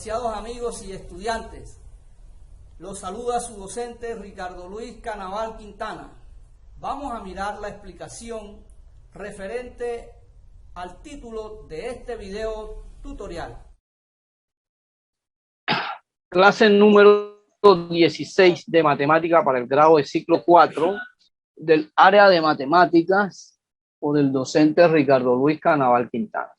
apreciados amigos y estudiantes, los saluda su docente Ricardo Luis Canaval Quintana. Vamos a mirar la explicación referente al título de este video tutorial. Clase número 16 de matemática para el grado de ciclo 4 del área de matemáticas por el docente Ricardo Luis Canaval Quintana.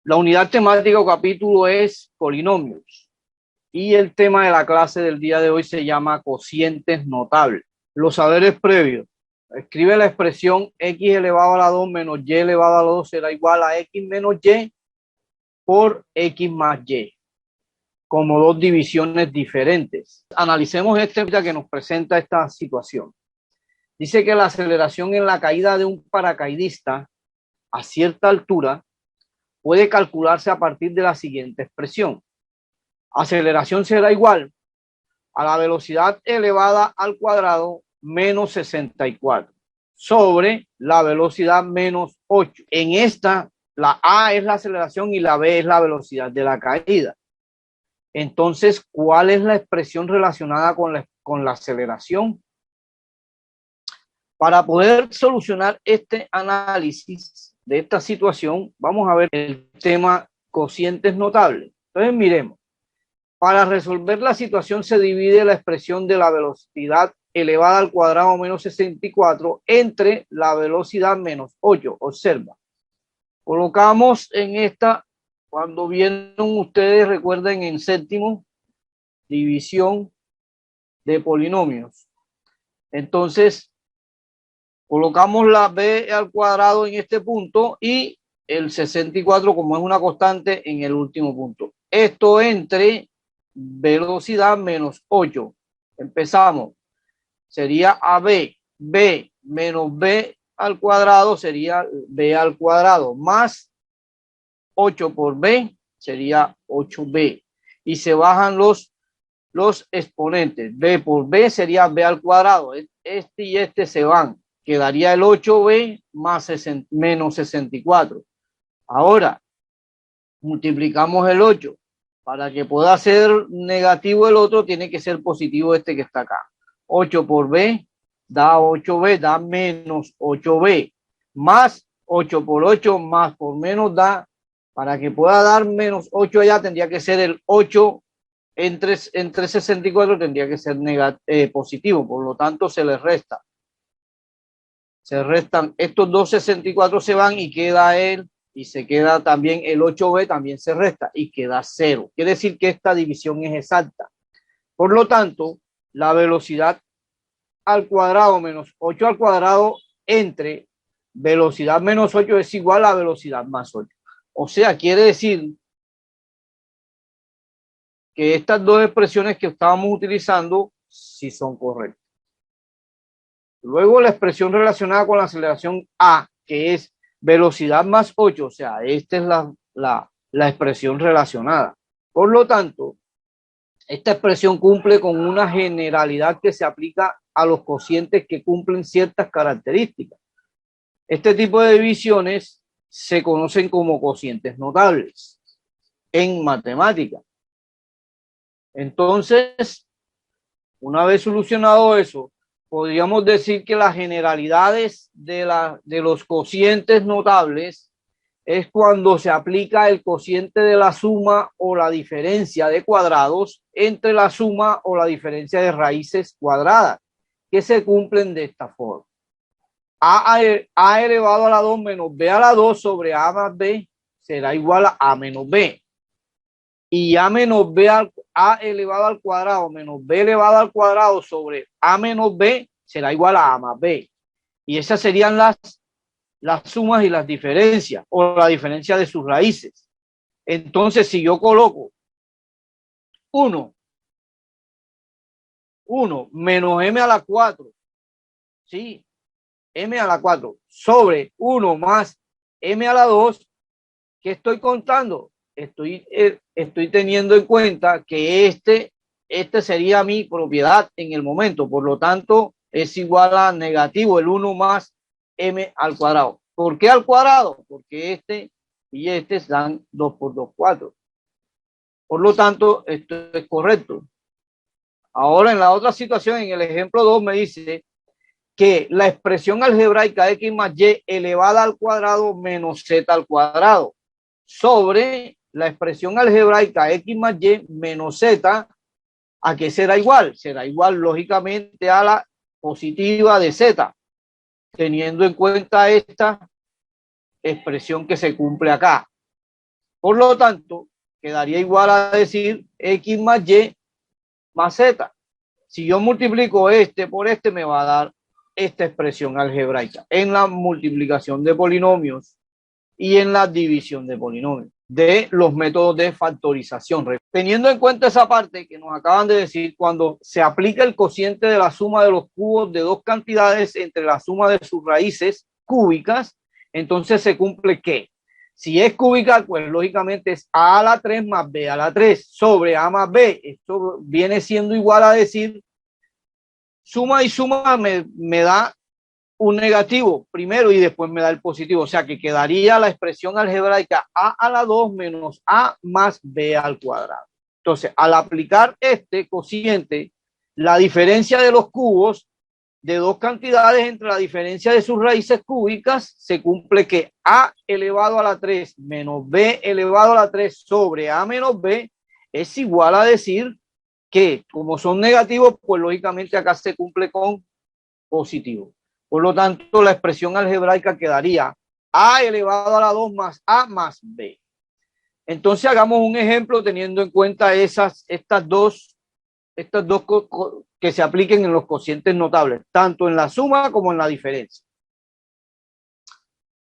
La unidad temática o capítulo es polinomios y el tema de la clase del día de hoy se llama cocientes notables. Los saberes previos. Escribe la expresión x elevado a la 2 menos y elevado a la 2 será igual a x menos y por x más y, como dos divisiones diferentes. Analicemos este que nos presenta esta situación. Dice que la aceleración en la caída de un paracaidista a cierta altura puede calcularse a partir de la siguiente expresión. Aceleración será igual a la velocidad elevada al cuadrado menos 64 sobre la velocidad menos 8. En esta, la A es la aceleración y la B es la velocidad de la caída. Entonces, ¿cuál es la expresión relacionada con la aceleración? Para poder solucionar este análisis de esta situación, vamos a ver el tema cocientes notables. Entonces, miremos. Para resolver la situación se divide la expresión de la velocidad elevada al cuadrado menos 64 entre la velocidad menos 8. Observa. Colocamos en esta, cuando vieron ustedes, recuerden en séptimo, división de polinomios. Entonces, colocamos la b al cuadrado en este punto y el 64 como es una constante en el último punto. Esto entre velocidad menos 8. Empezamos. Sería AB. B menos B al cuadrado sería B al cuadrado. Más 8 por B sería 8B. Y se bajan los exponentes. B por B sería B al cuadrado. Este y este se van. Quedaría el 8B más menos 64. Ahora, multiplicamos el 8. Para que pueda ser negativo el otro, tiene que ser positivo este que está acá. 8 por B da 8B, da menos 8B. Más 8 por 8 más por menos da, para que pueda dar menos 8 allá, tendría que ser el 8 entre 64, tendría que ser positivo. Por lo tanto, se le resta. Se restan estos dos 64, se van y queda y se queda también el 8B, también se resta y queda 0. Quiere decir que esta división es exacta. Por lo tanto, la velocidad al cuadrado menos 8 al cuadrado entre velocidad menos 8 es igual a velocidad más 8. O sea, quiere decir que estas dos expresiones que estábamos utilizando sí son correctas. Luego la expresión relacionada con la aceleración A, que es velocidad más 8, o sea, esta es la expresión relacionada. Por lo tanto, esta expresión cumple con una generalidad que se aplica a los cocientes que cumplen ciertas características. Este tipo de divisiones se conocen como cocientes notables en matemática. Entonces, una vez solucionado eso, podríamos decir que las generalidades de los cocientes notables es cuando se aplica el cociente de la suma o la diferencia de cuadrados entre la suma o la diferencia de raíces cuadradas, que se cumplen de esta forma. A elevado a la 2 menos B a la 2 sobre A más B será igual a A menos B. Y A menos B A elevado al cuadrado menos B elevado al cuadrado sobre A menos B será igual a A más B. Y esas serían las sumas y las diferencias o la diferencia de sus raíces. Entonces, si yo coloco 1 menos M a la 4, ¿sí? M a la 4 sobre 1 más M a la 2, ¿qué estoy contando? Estoy teniendo en cuenta que este sería mi propiedad en el momento, por lo tanto es igual a negativo el 1 más M al cuadrado. ¿Por qué al cuadrado? Porque este y este dan 2 por 2, 4. Por lo tanto, esto es correcto. Ahora, en la otra situación, en el ejemplo 2, me dice que la expresión algebraica x más y elevada al cuadrado menos z al cuadrado sobre la expresión algebraica x más y menos z, ¿a qué será igual? Será igual, lógicamente, a la positiva de z, teniendo en cuenta esta expresión que se cumple acá. Por lo tanto, quedaría igual a decir x más y más z. Si yo multiplico este por este, me va a dar esta expresión algebraica en la multiplicación de polinomios y en la división de polinomios de los métodos de factorización. Teniendo en cuenta esa parte que nos acaban de decir, cuando se aplica el cociente de la suma de los cubos de dos cantidades entre la suma de sus raíces cúbicas, entonces se cumple que si es cúbica, pues lógicamente es a a la 3 más b a la 3 sobre a más b. Esto viene siendo igual a decir suma y suma me da un negativo primero y después me da el positivo. O sea que quedaría la expresión algebraica a a la 2 menos a más b al cuadrado. Entonces, al aplicar este cociente, la diferencia de los cubos de dos cantidades entre la diferencia de sus raíces cúbicas, se cumple que a elevado a la 3 menos b elevado a la 3 sobre a menos b es igual a decir que como son negativos, pues lógicamente acá se cumple con positivo. Por lo tanto, la expresión algebraica quedaría a elevado a la 2 más a más b. Entonces hagamos un ejemplo teniendo en cuenta estas dos que se apliquen en los cocientes notables, tanto en la suma como en la diferencia.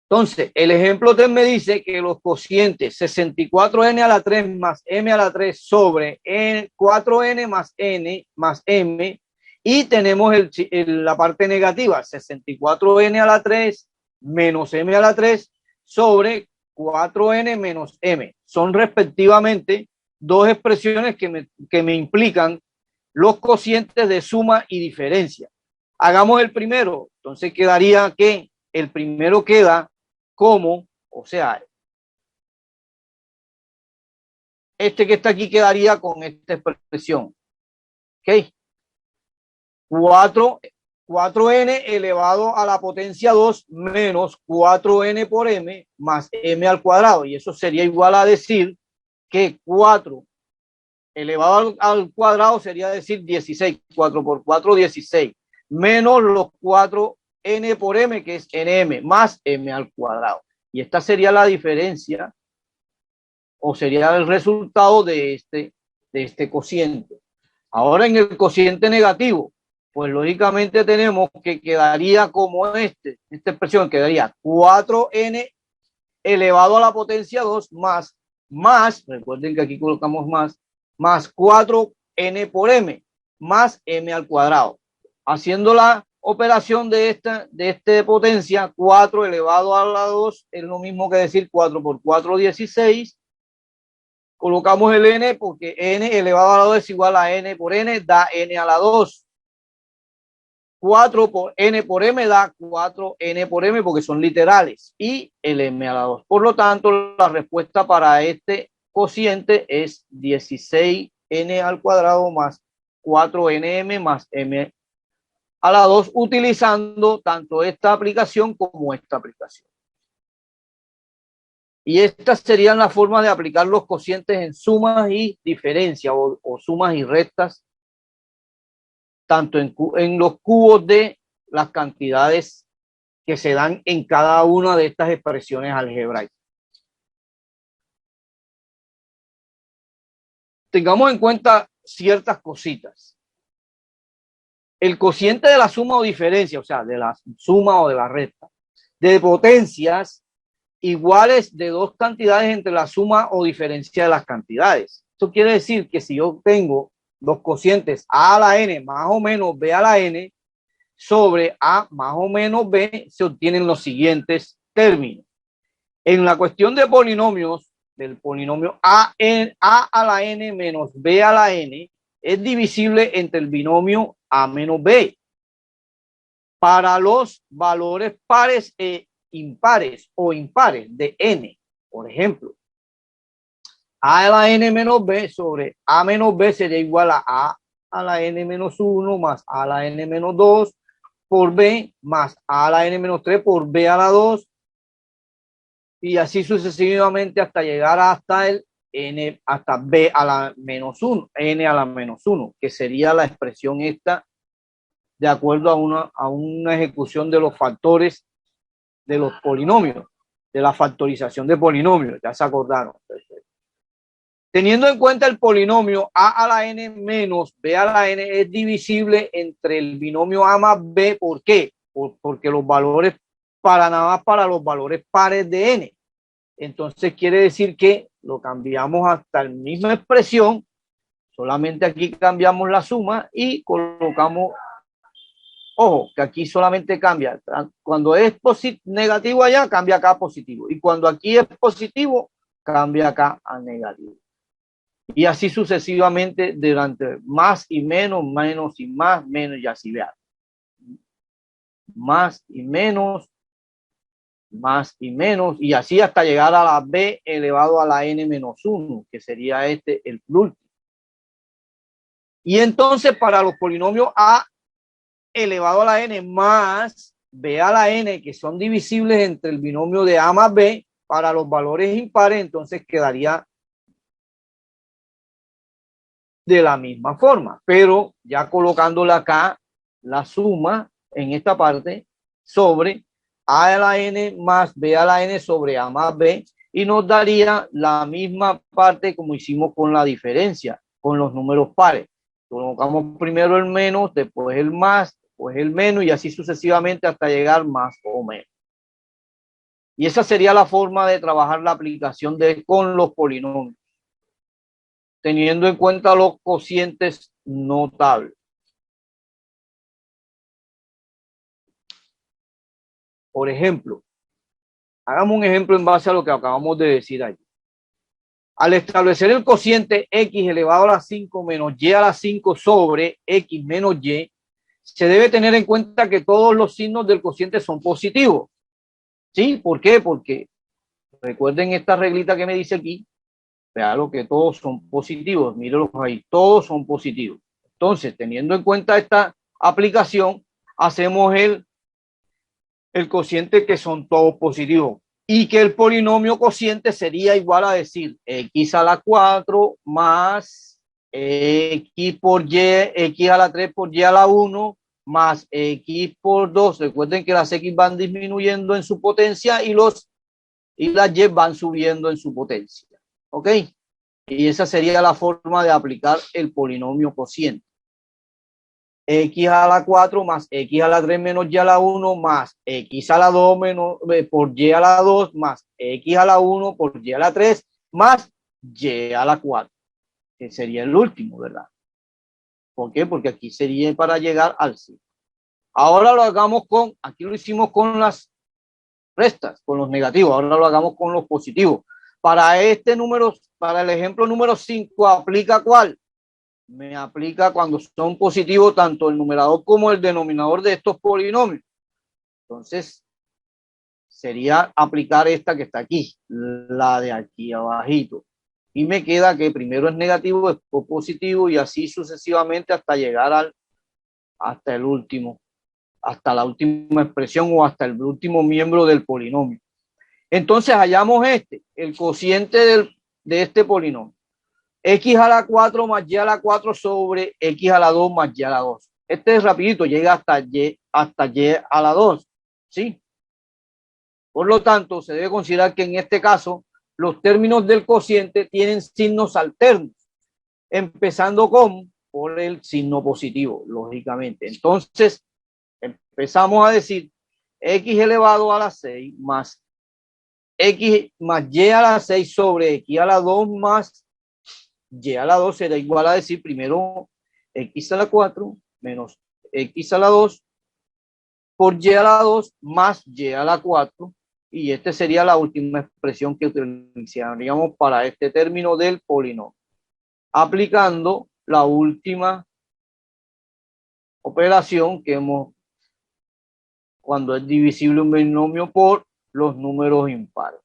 Entonces, el ejemplo 3 me dice que los cocientes 64n a la 3 más m a la 3 sobre 4n más n más m, y tenemos la parte negativa, 64n a la 3 menos m a la 3 sobre 4n menos m. Son respectivamente dos expresiones que me implican los cocientes de suma y diferencia. Hagamos el primero. Entonces quedaría que el primero queda como, o sea, este que está aquí quedaría con esta expresión. ¿Ok? 4n elevado a la potencia 2 menos 4n por m más m al cuadrado. Y eso sería igual a decir que 4 elevado al cuadrado sería decir 16. 4 por 4, 16. Menos los 4n por m, que es nm, más m al cuadrado. Y esta sería la diferencia, o sería el resultado de este cociente. Ahora en el cociente negativo, pues lógicamente tenemos que quedaría como esta expresión quedaría 4n elevado a la potencia 2 más, recuerden que aquí colocamos más 4n por m, más m al cuadrado. Haciendo la operación de esta potencia, 4 elevado a la 2 es lo mismo que decir 4 por 4, 16. Colocamos el n porque n elevado a la 2 es igual a n por n, da n a la 2. 4 por n por m da 4n por m porque son literales y el m a la 2. Por lo tanto, la respuesta para este cociente es 16n al cuadrado más 4nm más m a la 2, utilizando tanto esta aplicación como esta aplicación. Y estas serían las formas de aplicar los cocientes en sumas y diferencias o sumas y restas, tanto en los cubos de las cantidades que se dan en cada una de estas expresiones algebraicas. Tengamos en cuenta ciertas cositas. El cociente de la suma o diferencia, o sea, de la suma o de la resta, de potencias iguales de dos cantidades entre la suma o diferencia de las cantidades. Eso quiere decir que si yo tengo los cocientes a a la n más o menos b a la n sobre a más o menos b, se obtienen los siguientes términos. En la cuestión de polinomios, del polinomio a a la n menos b a la n es divisible entre el binomio a menos b para los valores pares e impares o impares de n, por ejemplo. a la n menos b sobre a menos b sería igual a la n menos 1 más a la n menos 2 por b más a la n menos 3 por b a la 2 y así sucesivamente hasta llegar hasta el n, hasta b a la menos 1, n a la menos 1, que sería la expresión esta de acuerdo a una ejecución de los factores de los polinomios, de la factorización de polinomios, ya se acordaron. Teniendo en cuenta el polinomio a la n menos b a la n es divisible entre el binomio a más b, ¿por qué? Porque los valores, para nada más para los valores pares de n. Entonces quiere decir que lo cambiamos hasta la misma expresión, solamente aquí cambiamos la suma y colocamos, ojo, que aquí solamente cambia, cuando es negativo allá, cambia acá a positivo, y cuando aquí es positivo, cambia acá a negativo. Y así sucesivamente durante más y menos, menos y más, menos, y así vean. Más y menos, y así hasta llegar a la b elevado a la n menos 1, que sería este el último. Y entonces para los polinomios a elevado a la n más b a la n, que son divisibles entre el binomio de a más b, para los valores impares, entonces quedaría de la misma forma, pero ya colocándole acá la suma en esta parte sobre a a la n más b a la n sobre a más b, y nos daría la misma parte como hicimos con la diferencia, con los números pares. Colocamos primero el menos, después el más, después el menos, y así sucesivamente hasta llegar más o menos. Y esa sería la forma de trabajar la aplicación con los polinomios, teniendo en cuenta los cocientes notables. Por ejemplo, hagamos un ejemplo en base a lo que acabamos de decir allí. Al establecer el cociente x elevado a la 5 menos y a la 5 sobre x menos y, se debe tener en cuenta que todos los signos del cociente son positivos. ¿Sí? ¿Por qué? Porque recuerden esta reglita que me dice aquí, vean que todos son positivos, mírenlos ahí, todos son positivos. Entonces, teniendo en cuenta esta aplicación, hacemos el cociente que son todos positivos y que el polinomio cociente sería igual a decir x a la 4 más x por y, x a la 3 por y a la 1 más x por 2. Recuerden que las x van disminuyendo en su potencia y las y van subiendo en su potencia. ¿Ok? Y esa sería la forma de aplicar el polinomio cociente. X a la 4 más X a la 3 menos Y a la 1 más X a la 2 menos, por Y a la 2 más X a la 1 por Y a la 3 más Y a la 4, que sería el último, ¿verdad? ¿Por qué? Porque aquí sería para llegar al 5. Ahora lo hagamos aquí lo hicimos con las restas, con los negativos, ahora lo hagamos con los positivos. Para este número, para el ejemplo número 5, ¿aplica cuál? Me aplica cuando son positivos tanto el numerador como el denominador de estos polinomios. Entonces, sería aplicar esta que está aquí, la de aquí abajito. Y me queda que primero es negativo, después positivo y así sucesivamente hasta llegar hasta el último, hasta la última expresión o hasta el último miembro del polinomio. Entonces hallamos el cociente de este polinomio. X a la 4 más Y a la 4 sobre X a la 2 más Y a la 2. Este es rapidito, llega hasta Y a la 2. ¿Sí? Por lo tanto, se debe considerar que en este caso los términos del cociente tienen signos alternos, empezando por el signo positivo, lógicamente. Entonces, empezamos a decir X elevado a la 6 más X más Y a la 6 sobre X a la 2 más Y a la 2 será igual a decir primero X a la 4 menos X a la 2 por Y a la 2 más Y a la 4, y esta sería la última expresión que utilizaríamos para este término del polinomio, aplicando la última operación que cuando es divisible un binomio por los números impares.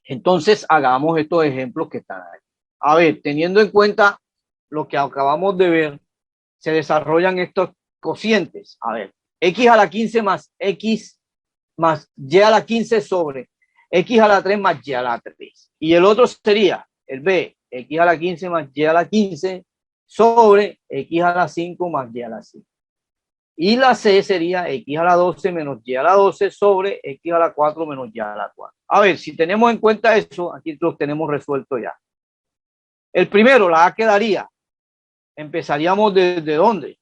Entonces, hagamos estos ejemplos que están ahí. A ver, teniendo en cuenta lo que acabamos de ver, se desarrollan estos cocientes. A ver, x a la 15 más x más y a la 15 sobre x a la 3 más y a la 3. Y el otro sería el b, x a la 15 más y a la 15 sobre x a la 5 más y a la 5. Y la C sería x a la 12 menos y a la 12 sobre x a la 4 menos y a la 4. A ver, si tenemos en cuenta eso, aquí los tenemos resuelto ya. El primero, la A quedaría. Empezaríamos desde ¿dónde?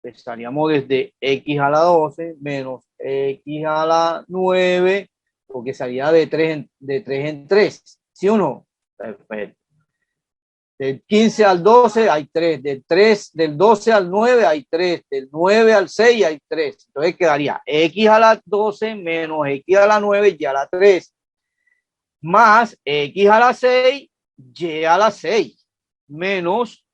Empezaríamos desde x a la 12 menos x a la 9, porque sería de 3 en 3. ¿Sí o no? Perfecto. Del 15 al 12 hay 3, del 12 al 9 hay 3, del 9 al 6 hay 3. Entonces quedaría x a la 12 menos x a la 9 y a la 3, más x a la 6 y a la 6, menos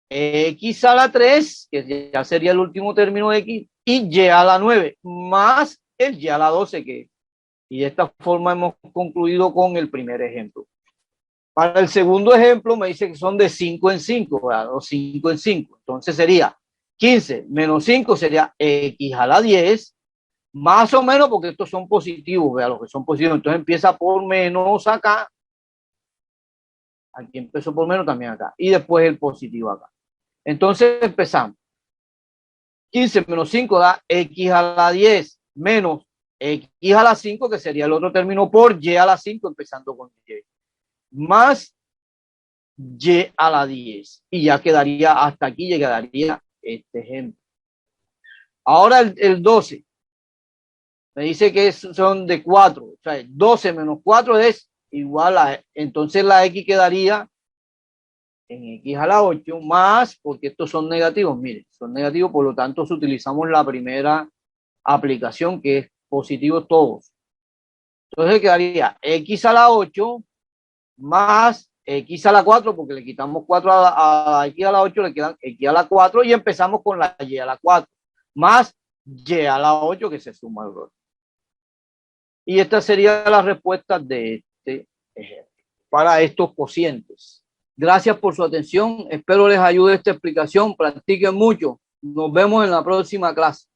x a la 3, que ya sería el último término de x, y y a la 9, más el y a la 12, y de esta forma hemos concluido con el primer ejemplo. Para el segundo ejemplo me dice que son de 5 en 5, ¿verdad? O 5 en 5. Entonces sería 15 menos 5 sería x a la 10, más o menos porque estos son positivos, ¿verdad? Los que son positivos. Entonces empieza por menos acá. Aquí empezó por menos también acá. Y después el positivo acá. Entonces empezamos. 15 menos 5 da x a la 10 menos x a la 5, que sería el otro término, por y a la 5, empezando con y. Más y a la 10. Y ya quedaría, hasta aquí llegaría este ejemplo. Ahora el 12. Me dice que son de 4. O sea, 12 menos 4 es igual a, entonces la x quedaría en x a la 8 más, porque estos son negativos, miren, son negativos, por lo tanto utilizamos la primera aplicación, que es positivo todos. Entonces quedaría x a la 8 más x a la 4, porque le quitamos 4 a x a la 8, le quedan x a la 4, y empezamos con la y a la 4, más y a la 8, que se suma al otro. Y esta sería la respuesta de este ejemplo para estos cocientes. Gracias por su atención. Espero les ayude esta explicación. Practiquen mucho. Nos vemos en la próxima clase.